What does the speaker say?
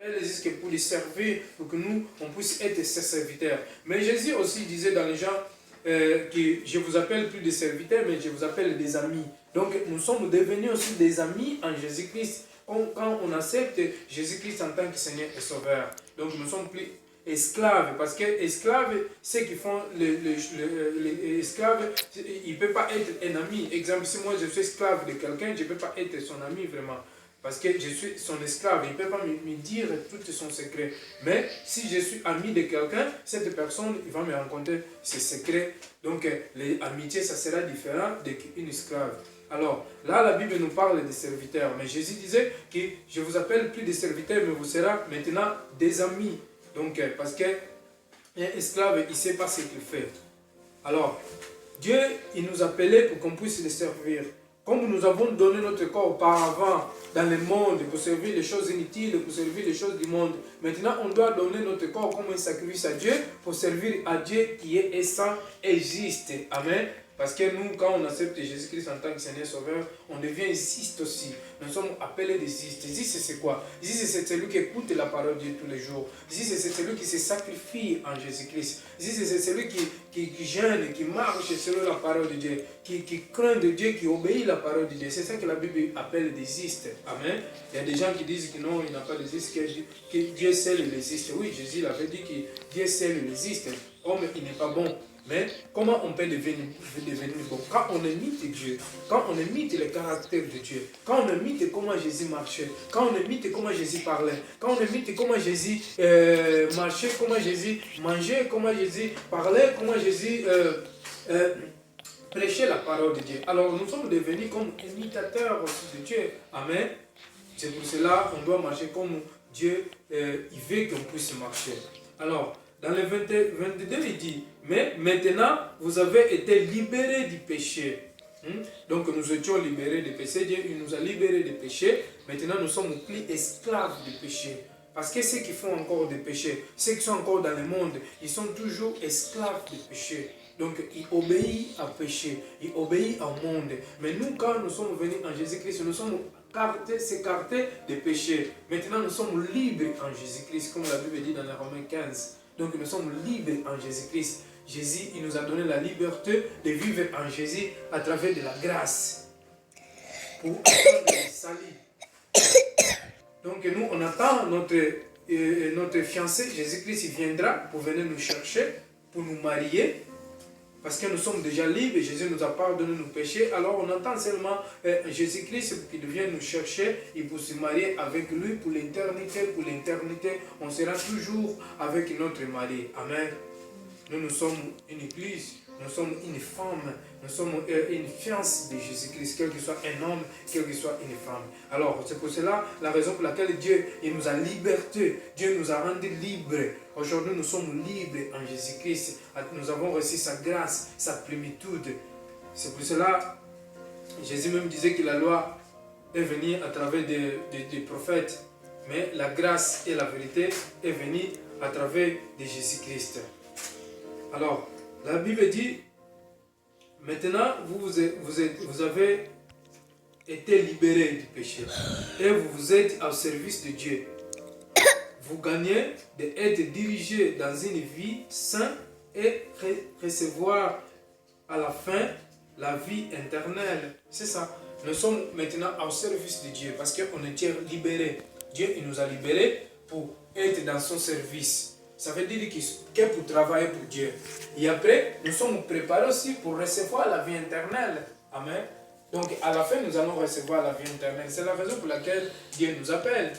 Elle existe que pour les servir, pour que nous, on puisse être ses serviteurs. Mais Jésus aussi disait dans les gens que je vous appelle plus des serviteurs, mais je vous appelle des amis. Donc nous sommes devenus aussi des amis en Jésus-Christ. Quand on accepte Jésus-Christ en tant que Seigneur et Sauveur. Donc nous ne sommes plus esclaves, parce que esclaves, ceux qui font les esclaves, il ne peut pas être un ami. Exemple, si moi je suis esclave de quelqu'un, je ne peux pas être son ami vraiment. Parce que je suis son esclave, il ne peut pas me dire tout son secret. Mais si je suis ami de quelqu'un, cette personne, il va me raconter ses secrets. Donc l'amitié, ça sera différent d'une esclave. Alors, là, la Bible nous parle des serviteurs. Mais Jésus disait que je vous appelle plus des serviteurs, mais vous serez maintenant des amis. Donc, parce qu'un esclave, il ne sait pas ce qu'il fait. Alors, Dieu, il nous appelait pour qu'on puisse le servir. Comme nous avons donné notre corps auparavant dans le monde pour servir les choses inutiles, pour servir les choses du monde, maintenant on doit donner notre corps comme un sacrifice à Dieu pour servir à Dieu qui est saint et juste. Amen. Parce que nous, quand on accepte Jésus-Christ en tant que Seigneur Sauveur, on devient juste aussi. Nous sommes appelés des justes. Juste, c'est quoi? Juste, c'est celui qui écoute la parole de Dieu tous les jours. Juste, c'est celui qui se sacrifie en Jésus-Christ. Juste, c'est celui qui gêne, qui marche selon la parole de Dieu, qui craint de Dieu, qui obéit à la parole de Dieu. C'est ça que la Bible appelle des justes. Amen. Il y a des gens qui disent que non, il n'y a pas de justes, que Dieu seul les justes. Oui, Jésus l'avait dit que Dieu seul les justes. Homme, il n'est pas bon. Mais comment on peut devenir bon? Quand on imite Dieu, quand on imite le caractère de Dieu, quand on imite comment Jésus marchait, quand on imite comment Jésus parlait, quand on imite comment Jésus marchait, comment Jésus mangeait, comment Jésus parlait, comment Jésus prêchait la parole de Dieu. Alors nous sommes devenus comme imitateurs aussi de Dieu. Amen. C'est pour cela qu'on doit marcher comme Dieu il veut qu'on puisse marcher. Alors, dans le 22, il dit, mais maintenant, vous avez été libérés du péché. Donc, nous étions libérés du péché. Dieu il nous a libérés du péché. Maintenant, nous sommes plus esclaves du péché. Parce que ceux qui font encore des péchés, ceux qui sont encore dans le monde, ils sont toujours esclaves du péché. Donc, ils obéissent au péché, ils obéissent au monde. Mais nous, quand nous sommes venus en Jésus-Christ, nous sommes s'écarter des péchés. Maintenant, nous sommes libres en Jésus-Christ, comme la Bible dit dans les Romains 15. Donc nous sommes libres en Jésus-Christ. Jésus, il nous a donné la liberté de vivre en Jésus à travers de la grâce. Pour apprendre le salut. Donc nous, on attend notre fiancé, Jésus-Christ, il viendra pour venir nous chercher, pour nous marier. Parce que nous sommes déjà libres, Jésus nous a pardonné nos péchés. Alors on attend seulement Jésus-Christ pour qu'il vienne nous chercher et pour se marier avec lui pour l'éternité. Pour l'éternité, on sera toujours avec notre mari. Amen. Nous sommes une église, nous sommes une femme, nous sommes une fiancée de Jésus-Christ, quel que soit un homme, quel que soit une femme. Alors, c'est pour cela, la raison pour laquelle Dieu il nous a liberté, Dieu nous a rendus libres. Aujourd'hui, nous sommes libres en Jésus-Christ. Nous avons reçu sa grâce, sa plénitude. C'est pour cela, Jésus même disait que la loi est venue à travers des prophètes, mais la grâce et la vérité est venue à travers de Jésus-Christ. Alors, la Bible dit, maintenant, vous avez été libérés du péché et vous êtes au service de Dieu. Vous gagnez d'être dirigé dans une vie sainte et recevoir à la fin la vie éternelle. C'est ça. Nous sommes maintenant au service de Dieu parce qu'on était libérés. Dieu il nous a libérés pour être dans son service. Ça veut dire que pour travailler pour Dieu. Et après, nous sommes préparés aussi pour recevoir la vie éternelle. Amen. Donc, à la fin, nous allons recevoir la vie éternelle. C'est la raison pour laquelle Dieu nous appelle.